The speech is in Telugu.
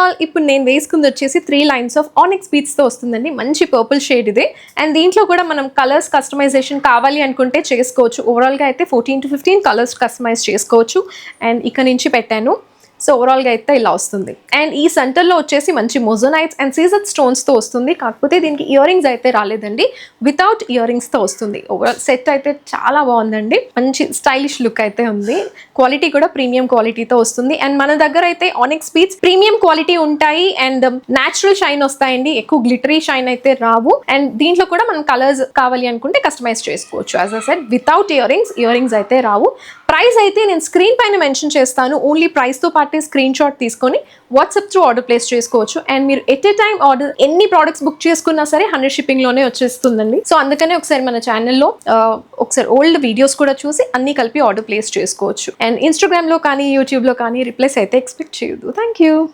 ఆల్ ఇప్పుడు నేను వేసుకుంది వచ్చేసి 3 లైన్స్ ఆఫ్ ఆనిక్స్ బీట్స్తో వస్తుందండి. మంచి పర్పుల్ షేడ్ ఇది. అండ్ దీంట్లో కూడా మనం కలర్స్ కస్టమైజేషన్ కావాలి అనుకుంటే చేసుకోవచ్చు. ఓవరాల్గా అయితే 14 to 15 కలర్స్ కస్టమైజ్ చేసుకోవచ్చు. అండ్ ఇక్కడ నుంచి పెట్టాను. సో ఓవరాల్గా అయితే ఇలా వస్తుంది. అండ్ ఈ సెంటర్లో వచ్చేసి మంచి మొజోనైట్స్ అండ్ సీజర్ స్టోన్స్తో వస్తుంది. కాకపోతే దీనికి ఇయర్ రింగ్స్ అయితే రాలేదండి, వితౌట్ ఇయర్ రింగ్స్తో వస్తుంది. ఓవరాల్ సెట్ అయితే చాలా బాగుందండి. మంచి స్టైలిష్ లుక్ అయితే ఉంది. క్వాలిటీ కూడా ప్రీమియం క్వాలిటీతో వస్తుంది. అండ్ మన దగ్గర అయితే ఆనిక్స్ బీట్స్ ప్రీమియం క్వాలిటీ ఉంటాయి అండ్ న్యాచురల్ షైన్ వస్తాయండి, ఎక్కువ గ్లిటరీ షైన్ అయితే రావు. అండ్ దీంట్లో కూడా మనం కలర్స్ కావాలి అనుకుంటే కస్టమైజ్ చేసుకోవచ్చు. As a said without ear rings అయితే రావు. ప్రైస్ అయితే నేను స్క్రీన్ పైన మెన్షన్ చేస్తాను. ఓన్లీ ప్రైస్తో పాటు స్క్రీన్ షాట్ తీసుకొని వాట్సాప్ త్రూ ఆర్డర్ ప్లేస్ చేసుకోవచ్చు. అండ్ మీరు ఎట్ ఏ టైం ఆర్డర్ ఎన్ని ప్రోడక్ట్స్ బుక్ చేసుకున్నా సరే 100 షిప్పింగ్లోనే వచ్చేస్తుందండి. సో అందుకనే ఒకసారి మన ఛానల్లో ఒకసారి ఓల్డ్ వీడియోస్ కూడా చూసి అన్ని కలిపి ఆర్డర్ ప్లేస్ చేసుకోవచ్చు. అండ్ ఇన్స్టాగ్రామ్లో కానీ యూట్యూబ్లో కానీ రిప్లైస్ అయితే ఎక్స్పెక్ట్ చేయొద్దు. Thank you.